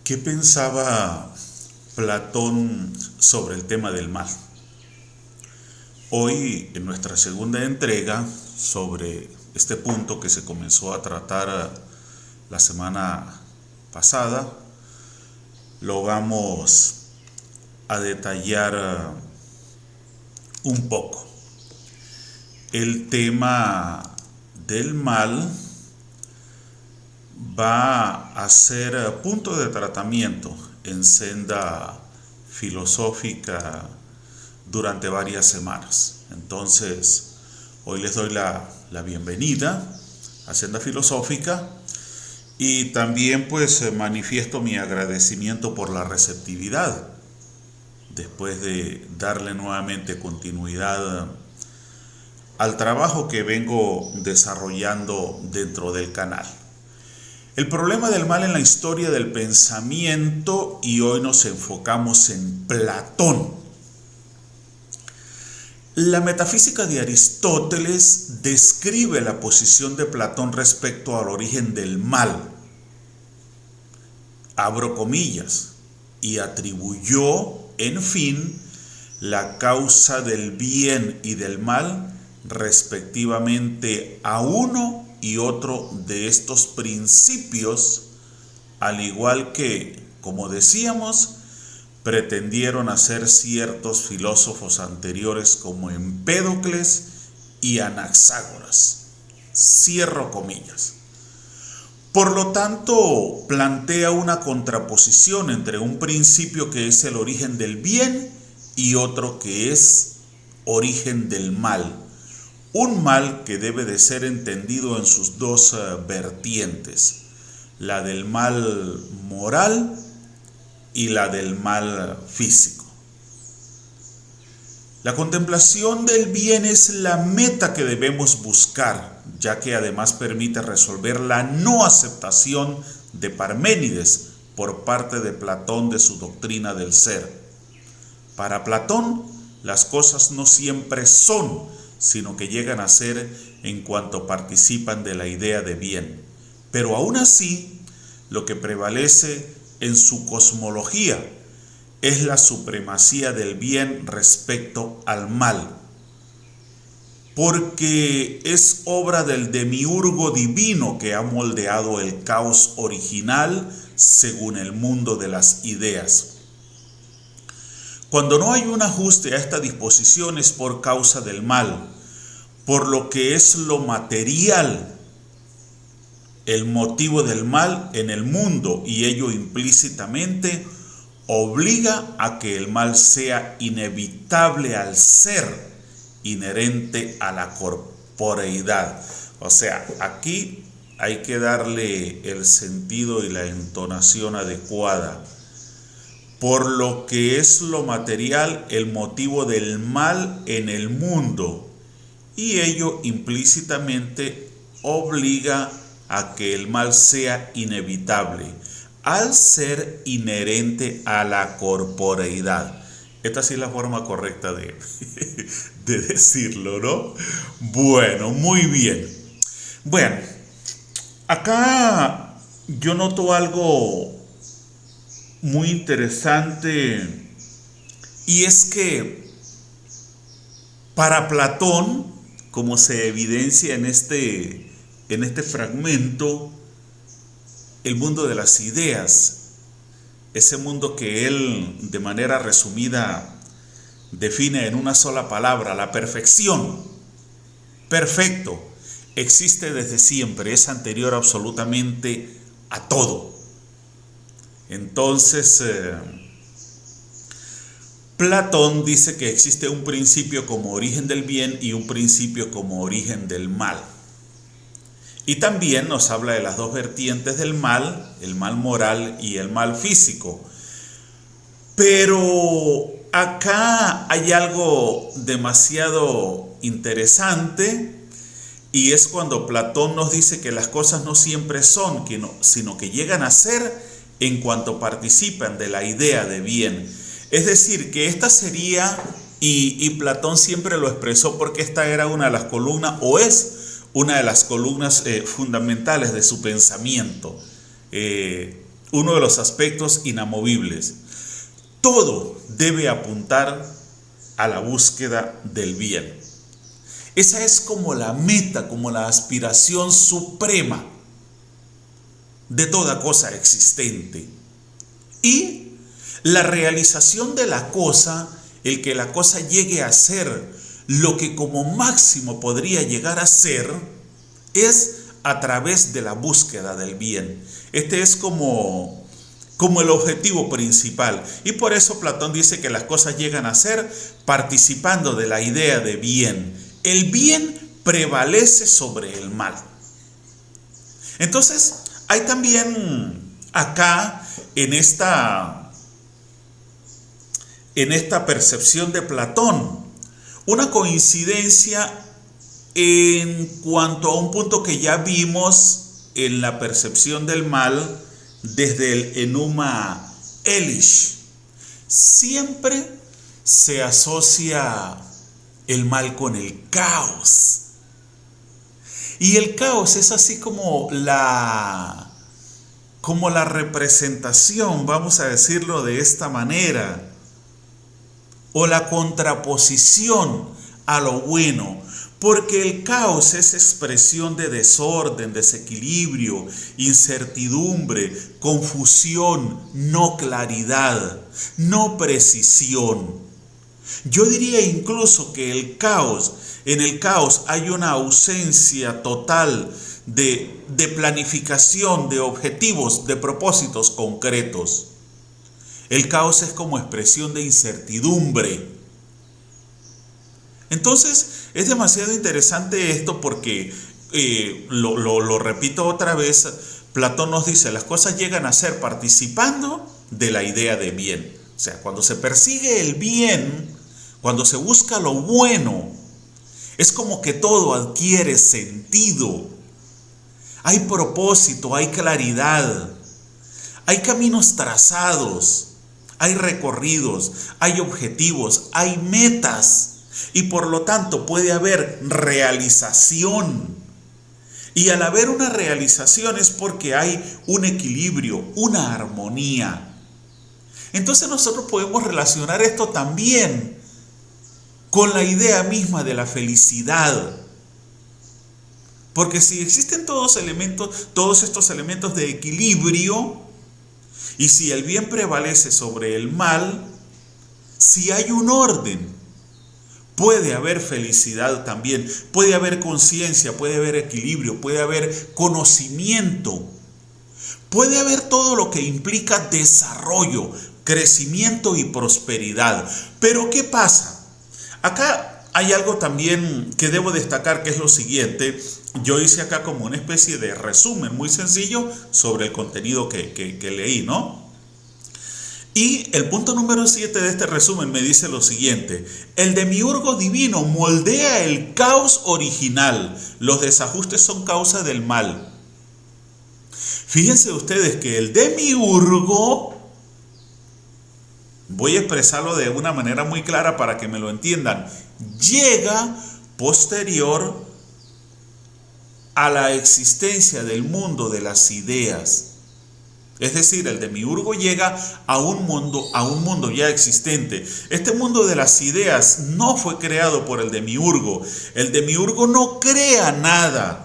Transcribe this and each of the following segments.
¿Qué pensaba Platón sobre el tema del mal? Hoy, en nuestra segunda entrega sobre este punto que se comenzó a tratar la semana pasada, lo vamos a detallar un poco. El tema del mal va a ser punto de tratamiento en senda filosófica durante varias semanas. Entonces, hoy les doy la bienvenida a Senda Filosófica y también pues manifiesto mi agradecimiento por la receptividad después de darle nuevamente continuidad al trabajo que vengo desarrollando dentro del canal. El problema del mal en la historia del pensamiento, y hoy nos enfocamos en Platón. La metafísica de Aristóteles describe la posición de Platón respecto al origen del mal, abro comillas, y atribuyó, en fin, la causa del bien y del mal respectivamente a uno y otro de estos principios, al igual que, como decíamos, pretendieron hacer ciertos filósofos anteriores como Empédocles y Anaxágoras. Cierro comillas. Por lo tanto, plantea una contraposición entre un principio que es el origen del bien y otro que es origen del mal. Un mal que debe de ser entendido en sus dos vertientes, la del mal moral y la del mal físico. La contemplación del bien es la meta que debemos buscar, ya que además permite resolver la no aceptación de Parménides por parte de Platón de su doctrina del ser. Para Platón, las cosas no siempre son, sino que llegan a ser en cuanto participan de la idea de bien. Pero aún así, lo que prevalece en su cosmología es la supremacía del bien respecto al mal, porque es obra del demiurgo divino que ha moldeado el caos original según el mundo de las ideas. Cuando no hay un ajuste a esta disposición es por causa del mal, por lo que es lo material el motivo del mal en el mundo, y ello implícitamente obliga a que el mal sea inevitable al ser inherente a la corporeidad. O sea, aquí hay que darle el sentido y la entonación adecuada. Por lo que es lo material el motivo del mal en el mundo, y ello implícitamente obliga a que el mal sea inevitable, al ser inherente a la corporeidad. Esta sí es la forma correcta de decirlo, ¿no? Bueno, muy bien. Bueno, acá yo noto algo muy interesante, y es que para Platón, como se evidencia en este fragmento, el mundo de las ideas, ese mundo que él de manera resumida define en una sola palabra, la perfección, perfecto, existe desde siempre, es anterior absolutamente a todo. Entonces, Platón dice que existe un principio como origen del bien y un principio como origen del mal. Y también nos habla de las dos vertientes del mal, el mal moral y el mal físico. Pero acá hay algo demasiado interesante, y es cuando Platón nos dice que las cosas no siempre son, sino que llegan a ser en cuanto participan de la idea de bien. Es decir, que esta sería, y Platón siempre lo expresó porque esta era una de las columnas, o es una de las columnas fundamentales de su pensamiento. uno de los aspectos inamovibles. Todo debe apuntar a la búsqueda del bien. Esa es como la meta, como la aspiración suprema de toda cosa existente. Y la realización de la cosa, el que la cosa llegue a ser lo que como máximo podría llegar a ser, es a través de la búsqueda del bien. Este es como el objetivo principal. Y por eso Platón dice que las cosas llegan a ser participando de la idea de bien. El bien prevalece sobre el mal. Entonces, hay también acá en esta percepción de Platón una coincidencia en cuanto a un punto que ya vimos en la percepción del mal desde el Enuma Elish. Siempre se asocia el mal con el caos. Y el caos es así como la representación, vamos a decirlo de esta manera, o la contraposición a lo bueno, porque el caos es expresión de desorden, desequilibrio, incertidumbre, confusión, no claridad, no precisión. Yo diría incluso que en el caos hay una ausencia total de planificación, de objetivos, de propósitos concretos. El caos es como expresión de incertidumbre. Entonces, es demasiado interesante esto porque, lo repito otra vez, Platón nos dice, las cosas llegan a ser participando de la idea de bien. O sea, cuando se persigue el bien, cuando se busca lo bueno, es como que todo adquiere sentido. Hay propósito, hay claridad, hay caminos trazados, hay recorridos, hay objetivos, hay metas. Y por lo tanto puede haber realización. Y al haber una realización es porque hay un equilibrio, una armonía. Entonces nosotros podemos relacionar esto también con la idea misma de la felicidad. Porque si existen todos estos elementos de equilibrio, y si el bien prevalece sobre el mal, si hay un orden, puede haber felicidad también, puede haber conciencia, puede haber equilibrio, puede haber conocimiento, puede haber todo lo que implica desarrollo, crecimiento y prosperidad. Pero ¿qué pasa? Acá hay algo también que debo destacar, que es lo siguiente. Yo hice acá como una especie de resumen muy sencillo sobre el contenido que leí, ¿no? Y el punto número 7 de este resumen me dice lo siguiente: el demiurgo divino moldea el caos original. Los desajustes son causa del mal. Fíjense ustedes que el demiurgo, voy a expresarlo de una manera muy clara para que me lo entiendan, llega posterior a la existencia del mundo de las ideas. Es decir, el demiurgo llega a un mundo ya existente. Este mundo de las ideas no fue creado por el demiurgo. El demiurgo no crea nada.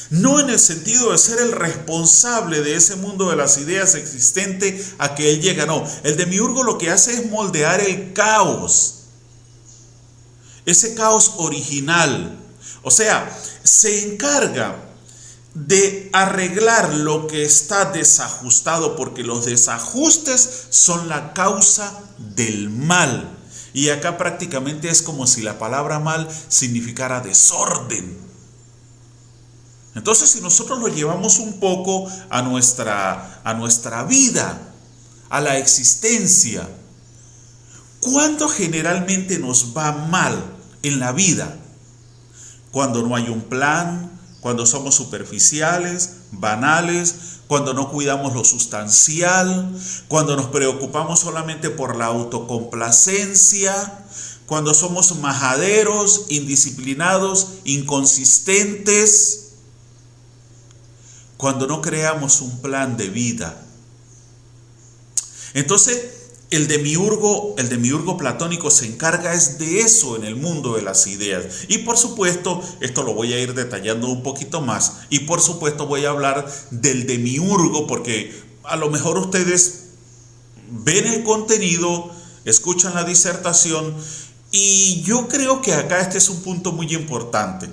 No en el sentido de ser el responsable de ese mundo de las ideas existente a que él llega, no. El demiurgo lo que hace es moldear el caos. Ese caos original. O sea, se encarga de arreglar lo que está desajustado, porque los desajustes son la causa del mal. Y acá prácticamente es como si la palabra mal significara desorden. Entonces, si nosotros lo llevamos un poco a nuestra vida, a la existencia, ¿cuándo generalmente nos va mal en la vida? Cuando no hay un plan, cuando somos superficiales, banales, cuando no cuidamos lo sustancial, cuando nos preocupamos solamente por la autocomplacencia, cuando somos majaderos, indisciplinados, inconsistentes, cuando no creamos un plan de vida. Entonces, el demiurgo platónico se encarga es de eso en el mundo de las ideas. Y por supuesto, esto lo voy a ir detallando un poquito más. Y por supuesto voy a hablar del demiurgo porque a lo mejor ustedes ven el contenido, escuchan la disertación y yo creo que acá este es un punto muy importante.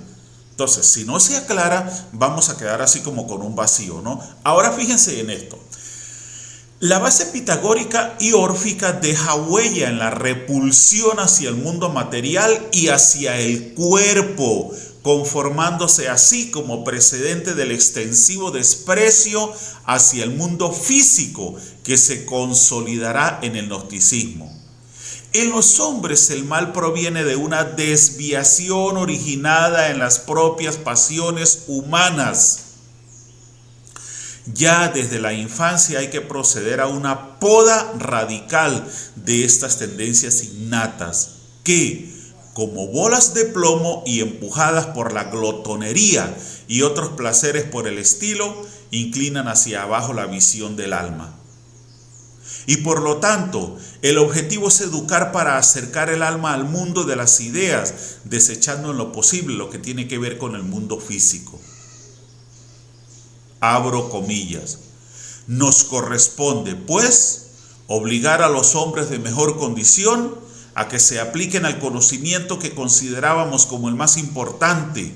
Entonces, si no se aclara, vamos a quedar así como con un vacío, ¿no? Ahora fíjense en esto. La base pitagórica y órfica deja huella en la repulsión hacia el mundo material y hacia el cuerpo, conformándose así como precedente del extensivo desprecio hacia el mundo físico que se consolidará en el gnosticismo. En los hombres el mal proviene de una desviación originada en las propias pasiones humanas. Ya desde la infancia hay que proceder a una poda radical de estas tendencias innatas que, como bolas de plomo y empujadas por la glotonería y otros placeres por el estilo, inclinan hacia abajo la visión del alma. Y por lo tanto, el objetivo es educar para acercar el alma al mundo de las ideas, desechando en lo posible lo que tiene que ver con el mundo físico. Abro comillas. Nos corresponde, pues, obligar a los hombres de mejor condición a que se apliquen al conocimiento que considerábamos como el más importante,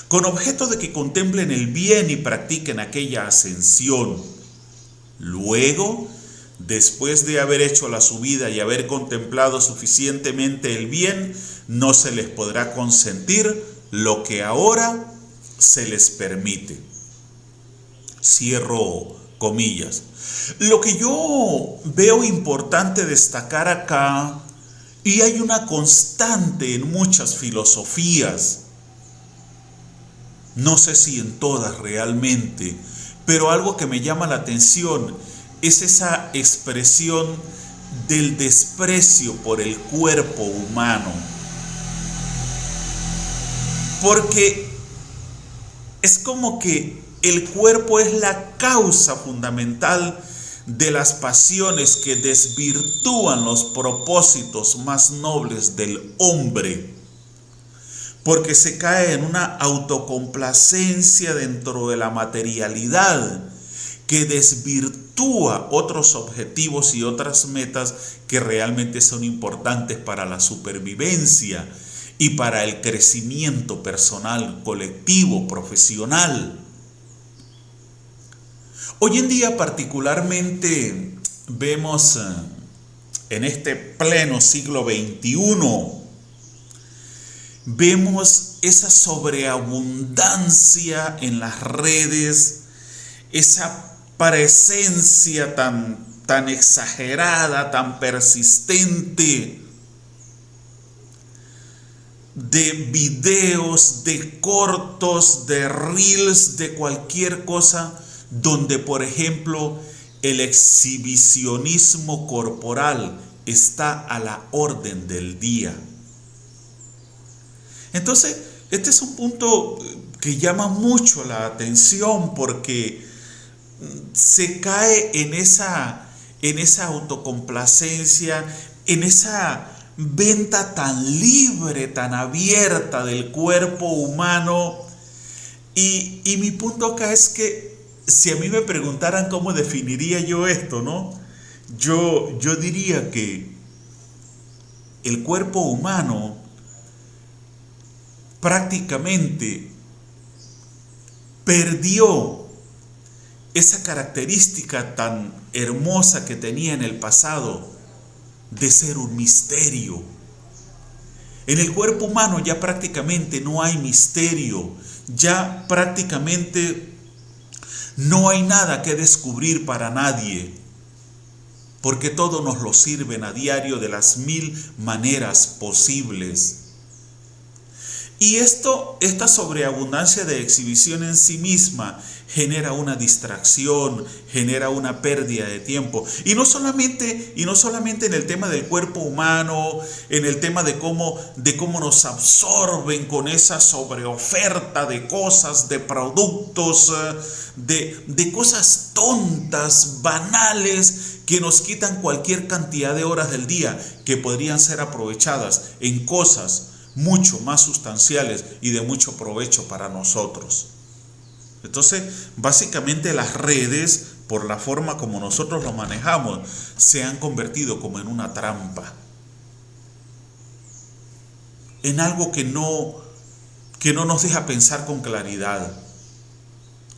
con objeto de que contemplen el bien y practiquen aquella ascensión. Luego, después de haber hecho la subida y haber contemplado suficientemente el bien, no se les podrá consentir lo que ahora se les permite. Cierro comillas. Lo que yo veo importante destacar acá, y hay una constante en muchas filosofías, no sé si en todas realmente, pero algo que me llama la atención es esa expresión del desprecio por el cuerpo humano. Porque es como que el cuerpo es la causa fundamental de las pasiones que desvirtúan los propósitos más nobles del hombre, porque se cae en una autocomplacencia dentro de la materialidad que desvirtúa otros objetivos y otras metas que realmente son importantes para la supervivencia y para el crecimiento personal, colectivo, profesional. Hoy en día particularmente vemos en este pleno siglo XXI, vemos esa sobreabundancia en las redes, esa presencia tan exagerada, tan persistente de videos, de cortos, de reels, de cualquier cosa, donde por ejemplo el exhibicionismo corporal está a la orden del día. Entonces, este es un punto que llama mucho la atención porque se cae en esa autocomplacencia, en esa venta tan libre, tan abierta del cuerpo humano. Y mi punto acá es que si a mí me preguntaran cómo definiría yo esto, ¿no? Yo diría que el cuerpo humano prácticamente perdió esa característica tan hermosa que tenía en el pasado de ser un misterio. En el cuerpo humano ya prácticamente no hay misterio, ya prácticamente no hay nada que descubrir para nadie, porque todo nos lo sirven a diario de las 1000 maneras posibles. Y esta sobreabundancia de exhibición en sí misma genera una distracción, genera una pérdida de tiempo. Y no solamente en el tema del cuerpo humano, en el tema de cómo nos absorben con esa sobreoferta de cosas, de productos, de cosas tontas, banales, que nos quitan cualquier cantidad de horas del día que podrían ser aprovechadas en cosas mucho más sustanciales y de mucho provecho para nosotros. Entonces, básicamente las redes, por la forma como nosotros lo manejamos, se han convertido como en una trampa, en algo que no nos deja pensar con claridad,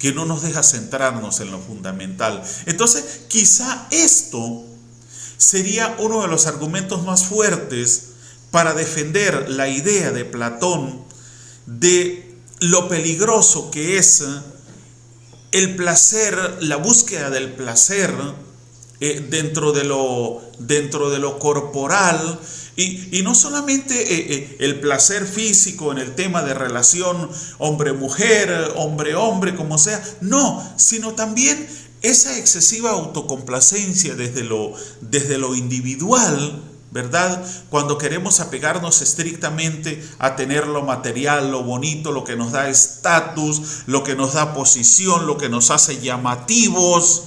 que no nos deja centrarnos en lo fundamental. Entonces, quizá esto sería uno de los argumentos más fuertes para defender la idea de Platón de lo peligroso que es el placer, la búsqueda del placer dentro de lo corporal, y no solamente el placer físico en el tema de relación hombre-mujer, hombre-hombre, como sea, no, sino también esa excesiva autocomplacencia desde lo individual, ¿verdad? Cuando queremos apegarnos estrictamente a tener lo material, lo bonito, lo que nos da estatus, lo que nos da posición, lo que nos hace llamativos,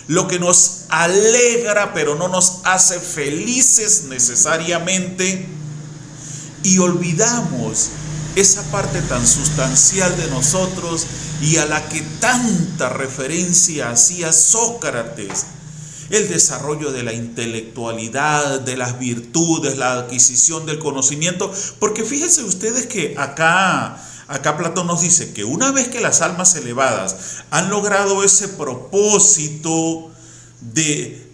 lo que nos alegra pero no nos hace felices necesariamente, y olvidamos esa parte tan sustancial de nosotros y a la que tanta referencia hacía Sócrates: el desarrollo de la intelectualidad, de las virtudes, la adquisición del conocimiento. Porque fíjense ustedes que acá Platón nos dice que una vez que las almas elevadas han logrado ese propósito de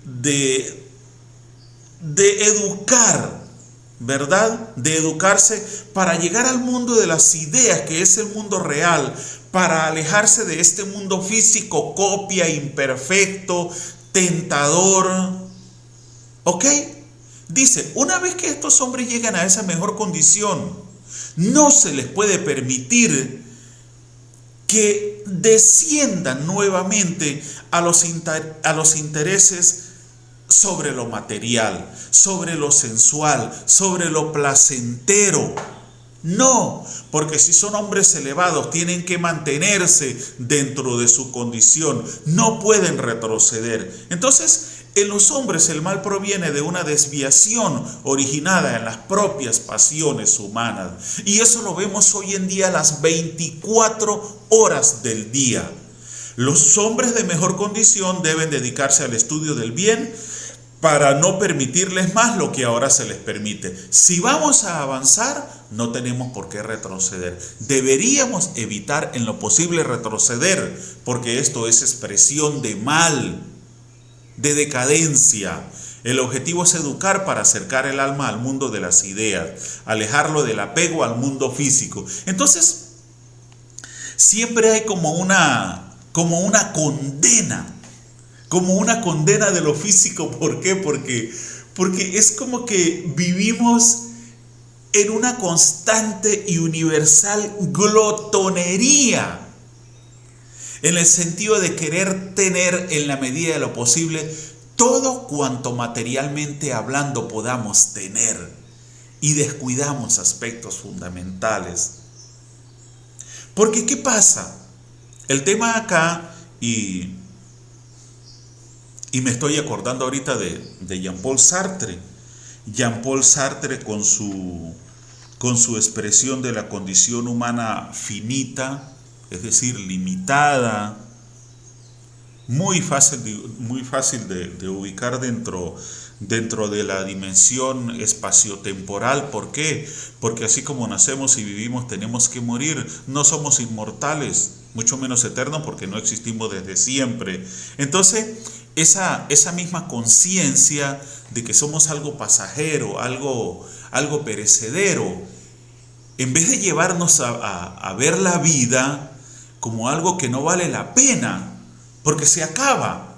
educar, ¿verdad? De educarse para llegar al mundo de las ideas, que es el mundo real, para alejarse de este mundo físico, copia, imperfecto, tentador. ¿Ok? Dice, una vez que estos hombres llegan a esa mejor condición, no se les puede permitir que desciendan nuevamente a los intereses sobre lo material, sobre lo sensual, sobre lo placentero. No, porque si son hombres elevados tienen que mantenerse dentro de su condición, no pueden retroceder. Entonces, en los hombres el mal proviene de una desviación originada en las propias pasiones humanas, y eso lo vemos hoy en día a las 24 horas del día. Los hombres de mejor condición deben dedicarse al estudio del bien para no permitirles más lo que ahora se les permite. Si vamos a avanzar, no tenemos por qué retroceder. Deberíamos evitar en lo posible retroceder, porque esto es expresión de mal, de decadencia. El objetivo es educar para acercar el alma al mundo de las ideas, alejarlo del apego al mundo físico. Entonces, siempre hay como una condena de lo físico. ¿Por qué? Porque es como que vivimos en una constante y universal glotonería, en el sentido de querer tener en la medida de lo posible todo cuanto materialmente hablando podamos tener, y descuidamos aspectos fundamentales. Porque ¿qué pasa? El tema acá, y me estoy acordando ahorita de Jean-Paul Sartre. Jean-Paul Sartre con su expresión de la condición humana finita, es decir, limitada, muy fácil de ubicar dentro de la dimensión espaciotemporal. ¿Por qué? Porque así como nacemos y vivimos, tenemos que morir. No somos inmortales, mucho menos eternos, porque no existimos desde siempre. Entonces, esa misma conciencia de que somos algo pasajero, algo perecedero, en vez de llevarnos a ver la vida como algo que no vale la pena, porque se acaba,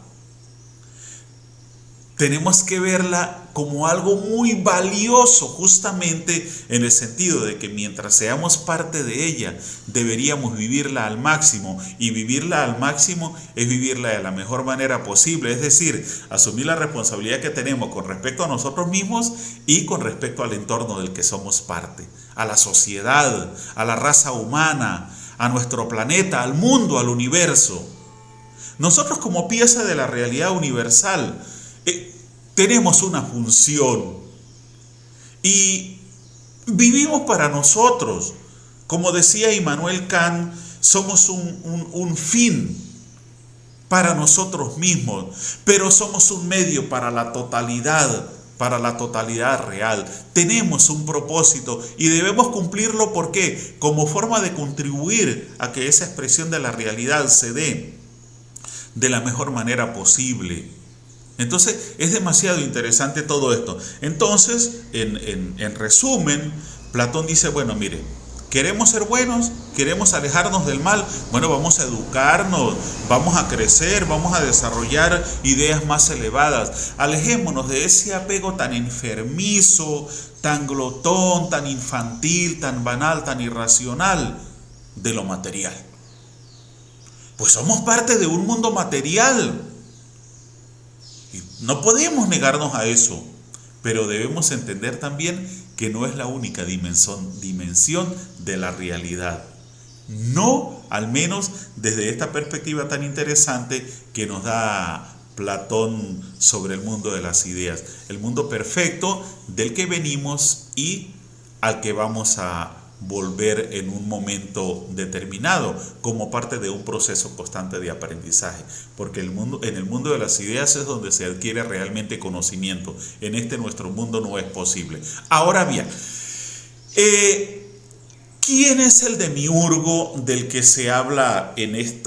tenemos que verla como algo muy valioso, justamente en el sentido de que mientras seamos parte de ella, deberíamos vivirla al máximo, y vivirla al máximo es vivirla de la mejor manera posible, es decir, asumir la responsabilidad que tenemos con respecto a nosotros mismos y con respecto al entorno del que somos parte, a la sociedad, a la raza humana, a nuestro planeta, al mundo, al universo. Nosotros, como pieza de la realidad universal, tenemos una función y vivimos para nosotros. Como decía Immanuel Kant, somos un fin para nosotros mismos, pero somos un medio para la totalidad real. Tenemos un propósito y debemos cumplirlo. ¿Por qué? Como forma de contribuir a que esa expresión de la realidad se dé de la mejor manera posible. Entonces es demasiado interesante todo esto. Entonces, en resumen, Platón dice, bueno, mire, ¿queremos ser buenos? ¿Queremos alejarnos del mal? Bueno, vamos a educarnos, vamos a crecer, vamos a desarrollar ideas más elevadas. Alejémonos de ese apego tan enfermizo, tan glotón, tan infantil, tan banal, tan irracional de lo material. Pues somos parte de un mundo material. Y no podemos negarnos a eso, pero debemos entender también que no es la única dimensión de la realidad. No, al menos desde esta perspectiva tan interesante que nos da Platón sobre el mundo de las ideas. El mundo perfecto del que venimos y al que vamos a volver en un momento determinado, como parte de un proceso constante de aprendizaje, porque en el mundo de las ideas es donde se adquiere realmente conocimiento. En nuestro mundo no es posible. Ahora bien, ¿quién es el demiurgo del que se habla en este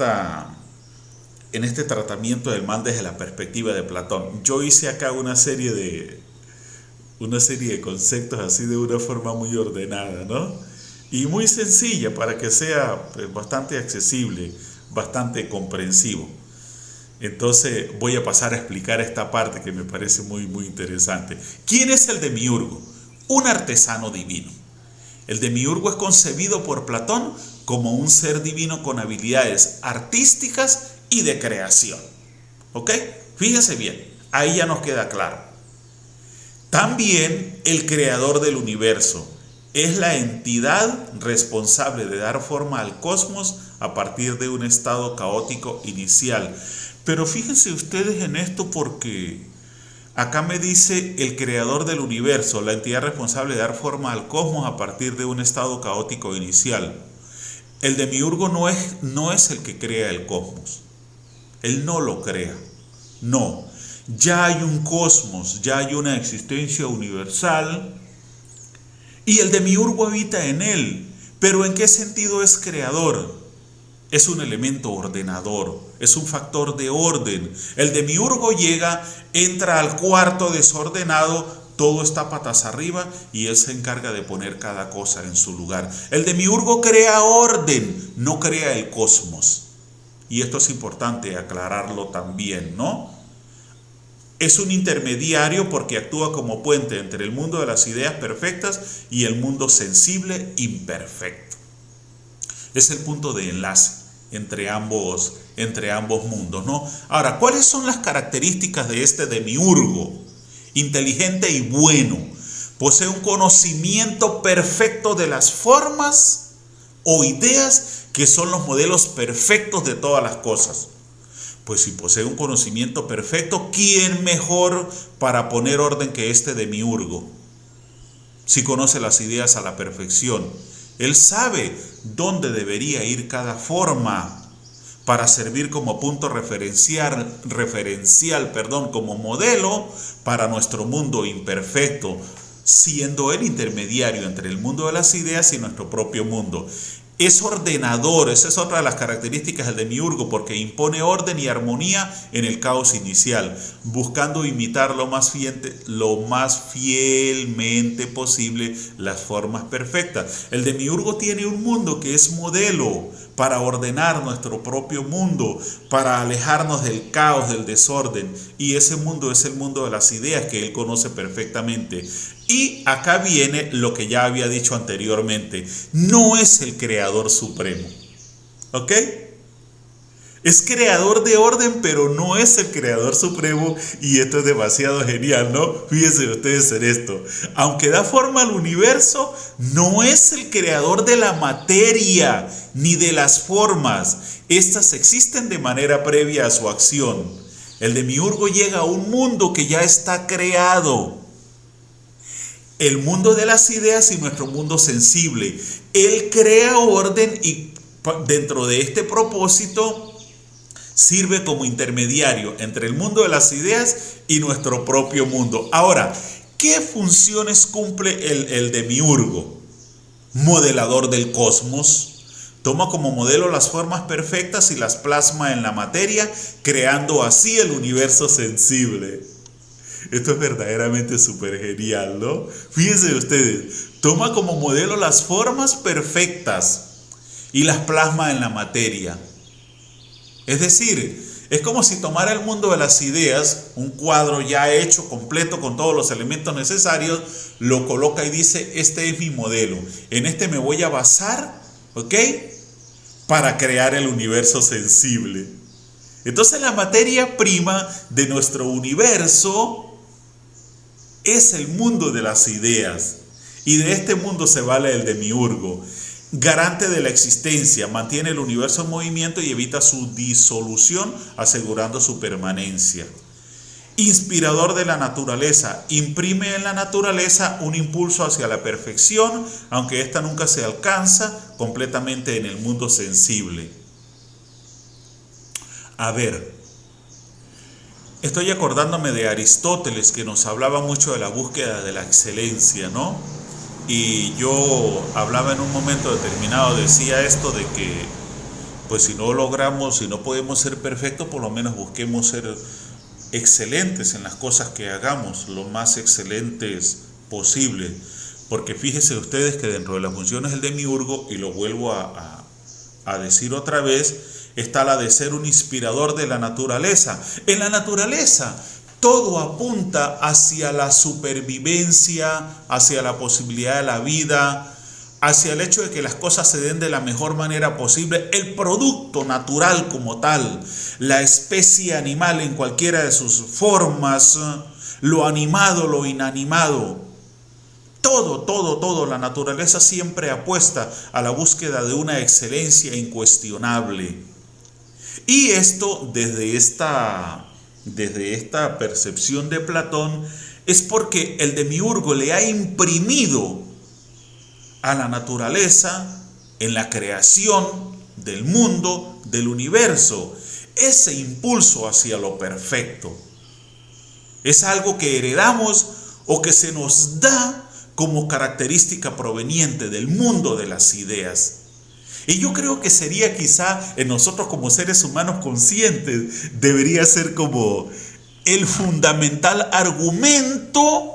tratamiento del mal desde la perspectiva de Platón? Yo hice acá una serie de conceptos así de una forma muy ordenada, ¿no? Y muy sencilla para que sea bastante accesible, bastante comprensivo. Entonces voy a pasar a explicar esta parte que me parece muy, muy interesante. ¿Quién es el demiurgo? Un artesano divino. El demiurgo es concebido por Platón como un ser divino con habilidades artísticas y de creación. ¿Ok? Fíjense bien, ahí ya nos queda claro. También el creador del universo. Es la entidad responsable de dar forma al cosmos a partir de un estado caótico inicial. Pero fíjense ustedes en esto, porque acá me dice el creador del universo, la entidad responsable de dar forma al cosmos a partir de un estado caótico inicial. El demiurgo no es el que crea el cosmos. Él no lo crea. No. Ya hay un cosmos, ya hay una existencia universal. Y el demiurgo habita en él. ¿Pero en qué sentido es creador? Es un elemento ordenador, es un factor de orden. El demiurgo llega, entra al cuarto desordenado, todo está patas arriba y él se encarga de poner cada cosa en su lugar. El demiurgo crea orden, no crea el cosmos. Y esto es importante aclararlo también, ¿no? Es un intermediario porque actúa como puente entre el mundo de las ideas perfectas y el mundo sensible imperfecto. Es el punto de enlace entre ambos mundos, ¿no? Ahora, ¿cuáles son las características de este demiurgo? Inteligente y bueno. Posee un conocimiento perfecto de las formas o ideas que son los modelos perfectos de todas las cosas. Pues si posee un conocimiento perfecto, ¿quién mejor para poner orden que este demiurgo? Si conoce las ideas a la perfección, él sabe dónde debería ir cada forma para servir como punto referencial, como modelo para nuestro mundo imperfecto, siendo el intermediario entre el mundo de las ideas y nuestro propio mundo. Es ordenador, esa es otra de las características del demiurgo, porque impone orden y armonía en el caos inicial, buscando imitar lo más fielmente posible las formas perfectas. El demiurgo tiene un mundo que es modelo para ordenar nuestro propio mundo, para alejarnos del caos, del desorden. Y ese mundo es el mundo de las ideas que Él conoce perfectamente. Y acá viene lo que ya había dicho anteriormente. No es el creador supremo. ¿Ok? Es creador de orden, pero no es el creador supremo, y esto es demasiado genial, ¿no? Fíjense ustedes en esto. Aunque da forma al universo, no es el creador de la materia ni de las formas. Estas existen de manera previa a su acción. El demiurgo llega a un mundo que ya está creado. El mundo de las ideas y nuestro mundo sensible. Él crea orden y dentro de este propósito sirve como intermediario entre el mundo de las ideas y nuestro propio mundo. Ahora, ¿qué funciones cumple el demiurgo? Modelador del cosmos. Toma como modelo las formas perfectas y las plasma en la materia, creando así el universo sensible. Esto es verdaderamente súper genial, ¿no? Fíjense ustedes, toma como modelo las formas perfectas y las plasma en la materia. Es decir, es como si tomara el mundo de las ideas, un cuadro ya hecho, completo, con todos los elementos necesarios, lo coloca y dice, este es mi modelo, en este me voy a basar, ¿ok? Para crear el universo sensible. Entonces la materia prima de nuestro universo es el mundo de las ideas, y de este mundo se vale el demiurgo. Garante de la existencia, mantiene el universo en movimiento y evita su disolución, asegurando su permanencia. Inspirador de la naturaleza, imprime en la naturaleza un impulso hacia la perfección, aunque ésta nunca se alcanza completamente en el mundo sensible. A ver, estoy acordándome de Aristóteles, que nos hablaba mucho de la búsqueda de la excelencia, ¿no? Y yo hablaba en un momento determinado, decía esto de que, pues si no podemos ser perfectos, por lo menos busquemos ser excelentes en las cosas que hagamos, lo más excelentes posible. Porque fíjense ustedes que dentro de las funciones del demiurgo, y lo vuelvo a decir otra vez, está la de ser un inspirador de la naturaleza. En la naturaleza todo apunta hacia la supervivencia, hacia la posibilidad de la vida, hacia el hecho de que las cosas se den de la mejor manera posible. El producto natural como tal, la especie animal en cualquiera de sus formas, lo animado, lo inanimado, todo, la naturaleza siempre apuesta a la búsqueda de una excelencia incuestionable. Y esto desde esta percepción de Platón es porque el demiurgo le ha imprimido a la naturaleza, en la creación del mundo, del universo, ese impulso hacia lo perfecto. Es algo que heredamos o que se nos da como característica proveniente del mundo de las ideas. Y yo creo que sería quizá en nosotros como seres humanos conscientes, debería ser como el fundamental argumento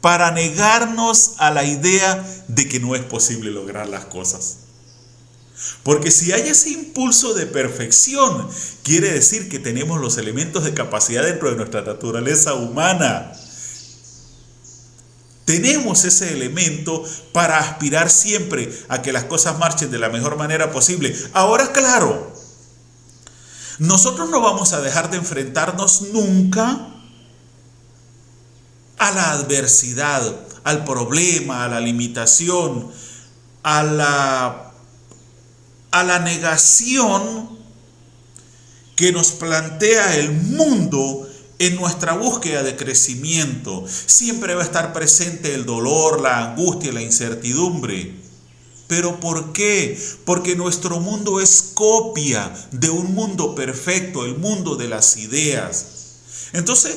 para negarnos a la idea de que no es posible lograr las cosas. Porque si hay ese impulso de perfección, quiere decir que tenemos los elementos de capacidad dentro de nuestra naturaleza humana. Tenemos ese elemento para aspirar siempre a que las cosas marchen de la mejor manera posible. Ahora, claro, nosotros no vamos a dejar de enfrentarnos nunca a la adversidad, al problema, a la limitación, a la negación que nos plantea el mundo en nuestra búsqueda de crecimiento. Siempre va a estar presente el dolor, la angustia, la incertidumbre. ¿Pero por qué? Porque nuestro mundo es copia de un mundo perfecto, el mundo de las ideas. Entonces,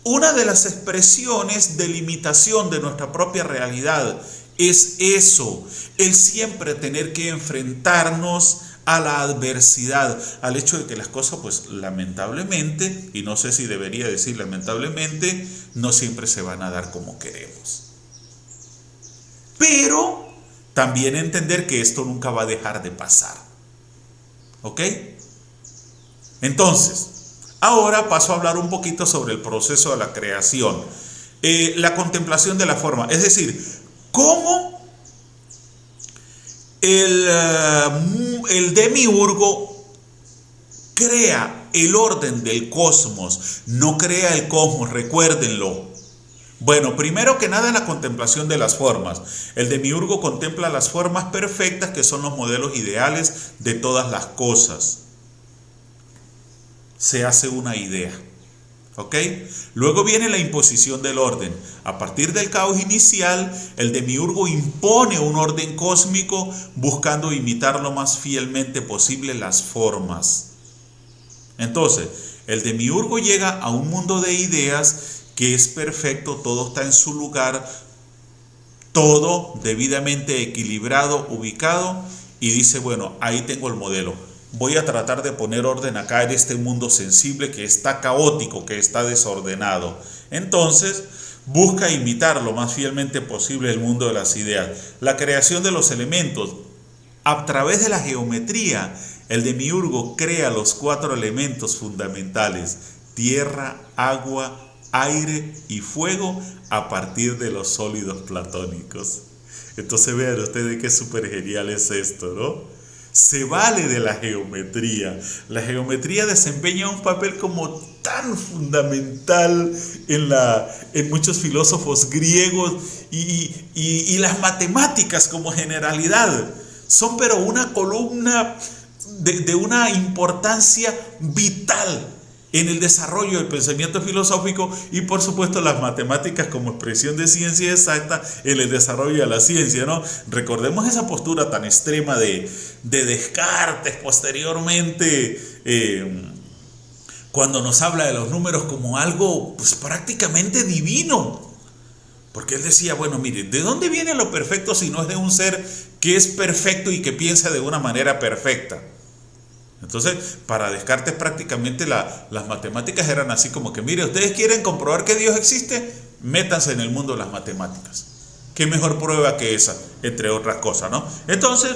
una de las expresiones de limitación de nuestra propia realidad es eso, el siempre tener que enfrentarnos a la adversidad, al hecho de que las cosas, pues lamentablemente, y no sé si debería decir lamentablemente, no siempre se van a dar como queremos. Pero también entender que esto nunca va a dejar de pasar. ¿Ok? Entonces, ahora paso a hablar un poquito sobre el proceso de la creación. La contemplación de la forma, es decir, cómo el demiurgo crea el orden del cosmos, no crea el cosmos, recuérdenlo. Bueno, primero que nada, la contemplación de las formas. El demiurgo contempla las formas perfectas que son los modelos ideales de todas las cosas. Se hace una idea. ¿Ok? Luego viene la imposición del orden. A partir del caos inicial, el demiurgo impone un orden cósmico buscando imitar lo más fielmente posible las formas. Entonces, el demiurgo llega a un mundo de ideas que es perfecto, todo está en su lugar, todo debidamente equilibrado, ubicado, y dice, bueno, ahí tengo el modelo. Voy a tratar de poner orden acá en este mundo sensible que está caótico, que está desordenado. Entonces, busca imitar lo más fielmente posible el mundo de las ideas. La creación de los elementos. A través de la geometría, el demiurgo crea los 4 elementos fundamentales: tierra, agua, aire y fuego, a partir de los sólidos platónicos. Entonces vean ustedes qué súper genial es esto, ¿no? Se vale de la geometría. La geometría desempeña un papel como tan fundamental en muchos filósofos griegos, y las matemáticas como generalidad son pero una columna de una importancia vital en el desarrollo del pensamiento filosófico, y por supuesto las matemáticas como expresión de ciencia exacta en el desarrollo de la ciencia, ¿no? Recordemos esa postura tan extrema de Descartes posteriormente, cuando nos habla de los números como algo pues prácticamente divino. Porque él decía, bueno, mire, ¿de dónde viene lo perfecto si no es de un ser que es perfecto y que piensa de una manera perfecta? Entonces, para Descartes prácticamente las matemáticas eran así como que, mire, ustedes quieren comprobar que Dios existe, métanse en el mundo de las matemáticas. ¿Qué mejor prueba que esa? Entre otras cosas, ¿no? Entonces,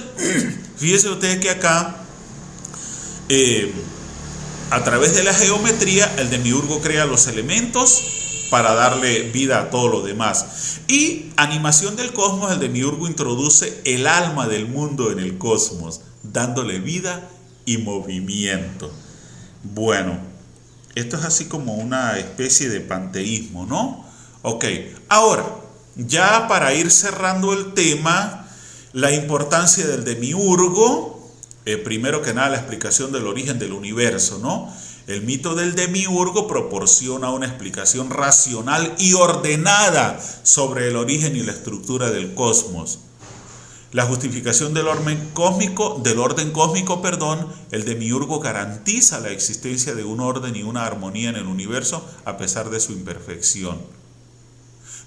fíjense ustedes que acá, a través de la geometría, el demiurgo crea los elementos para darle vida a todo lo demás. Y animación del cosmos, el demiurgo introduce el alma del mundo en el cosmos, dándole vida y movimiento. Bueno, esto es así como una especie de panteísmo, ¿no? Ok, ahora, ya para ir cerrando el tema, la importancia del demiurgo, primero que nada la explicación del origen del universo, ¿no? El mito del demiurgo proporciona una explicación racional y ordenada sobre el origen y la estructura del cosmos. La justificación del orden cósmico, el demiurgo garantiza la existencia de un orden y una armonía en el universo a pesar de su imperfección.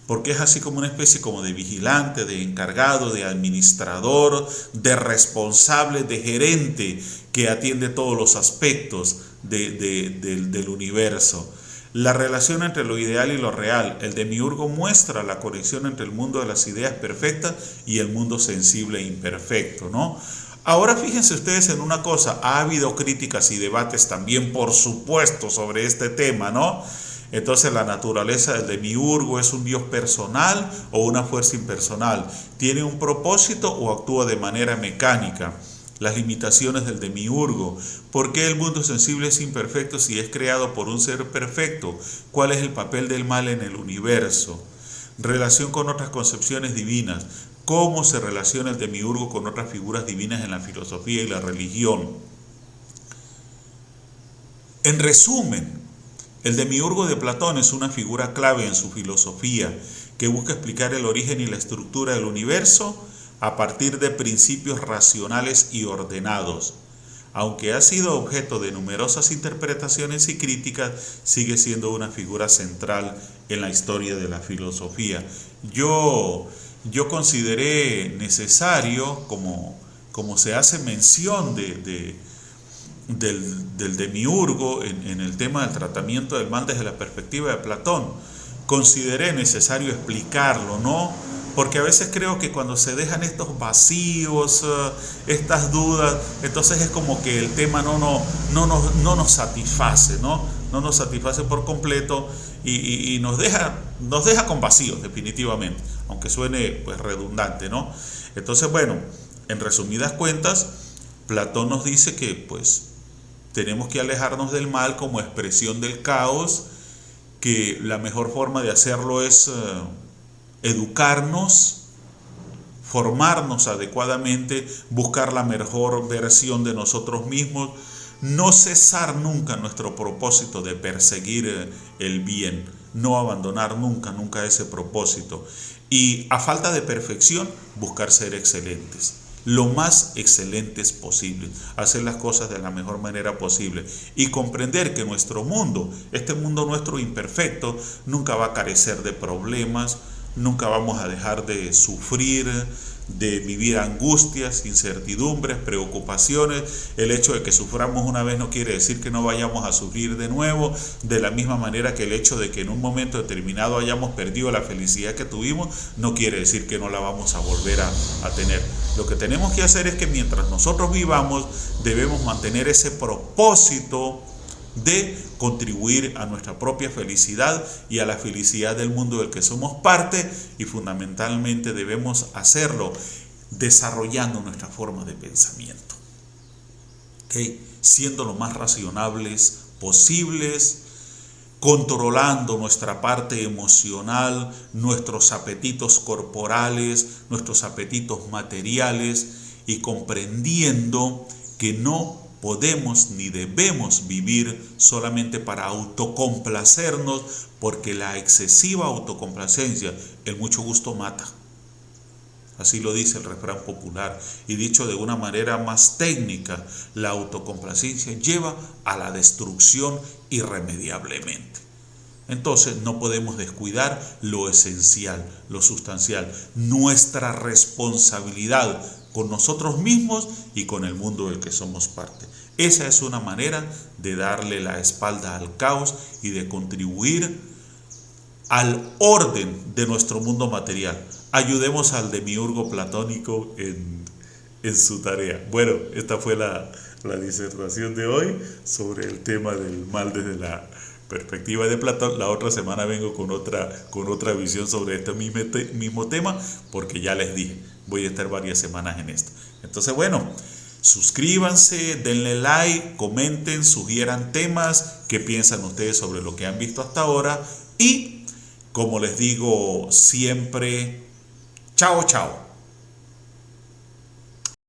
Porque es así como una especie como de vigilante, de encargado, de administrador, de responsable, de gerente que atiende todos los aspectos del universo. La relación entre lo ideal y lo real. El demiurgo muestra la conexión entre el mundo de las ideas perfectas y el mundo sensible e imperfecto, ¿no? Ahora fíjense ustedes en una cosa, ha habido críticas y debates también, por supuesto, sobre este tema, ¿no? Entonces, la naturaleza del demiurgo, ¿es un dios personal o una fuerza impersonal? ¿Tiene un propósito o actúa de manera mecánica? Las limitaciones del demiurgo. ¿Por qué el mundo sensible es imperfecto si es creado por un ser perfecto? ¿Cuál es el papel del mal en el universo? Relación con otras concepciones divinas. ¿Cómo se relaciona el demiurgo con otras figuras divinas en la filosofía y la religión? En resumen, el demiurgo de Platón es una figura clave en su filosofía que busca explicar el origen y la estructura del universo a partir de principios racionales y ordenados. Aunque ha sido objeto de numerosas interpretaciones y críticas, sigue siendo una figura central en la historia de la filosofía. Yo consideré necesario, como se hace mención del demiurgo en el tema del tratamiento del mal desde la perspectiva de Platón, consideré necesario explicarlo, ¿no? Porque a veces creo que cuando se dejan estos vacíos, estas dudas, entonces es como que el tema no nos satisface, ¿no? No nos satisface por completo y nos deja con vacíos definitivamente, aunque suene pues redundante, ¿no? Entonces, bueno, en resumidas cuentas, Platón nos dice que pues tenemos que alejarnos del mal como expresión del caos, que la mejor forma de hacerlo es educarnos, formarnos adecuadamente, buscar la mejor versión de nosotros mismos, no cesar nunca nuestro propósito de perseguir el bien, no abandonar nunca ese propósito. Y a falta de perfección, buscar ser excelentes, lo más excelentes posible, hacer las cosas de la mejor manera posible y comprender que nuestro mundo, este mundo nuestro imperfecto, nunca va a carecer de problemas, nunca vamos a dejar de sufrir, de vivir angustias, incertidumbres, preocupaciones. El hecho de que suframos una vez no quiere decir que no vayamos a sufrir de nuevo, de la misma manera que el hecho de que en un momento determinado hayamos perdido la felicidad que tuvimos, no quiere decir que no la vamos a volver a tener. Lo que tenemos que hacer es que mientras nosotros vivamos, debemos mantener ese propósito de contribuir a nuestra propia felicidad y a la felicidad del mundo del que somos parte, y fundamentalmente debemos hacerlo desarrollando nuestra forma de pensamiento, ¿okay? Siendo lo más racionables posibles, controlando nuestra parte emocional, nuestros apetitos corporales, nuestros apetitos materiales, y comprendiendo que no podemos ni debemos vivir solamente para autocomplacernos, porque la excesiva autocomplacencia, el mucho gusto mata. Así lo dice el refrán popular, y dicho de una manera más técnica, la autocomplacencia lleva a la destrucción irremediablemente. Entonces no podemos descuidar lo esencial, lo sustancial, nuestra responsabilidad con nosotros mismos y con el mundo del que somos parte. Esa es una manera de darle la espalda al caos y de contribuir al orden de nuestro mundo material. Ayudemos al demiurgo platónico en su tarea. Bueno, esta fue la disertación de hoy sobre el tema del mal desde la perspectiva de Platón. La otra semana vengo con otra visión sobre este mismo tema, porque ya les dije, voy a estar varias semanas en esto. Entonces, bueno, suscríbanse, denle like, comenten, sugieran temas, qué piensan ustedes sobre lo que han visto hasta ahora, y como les digo siempre, chao, chao.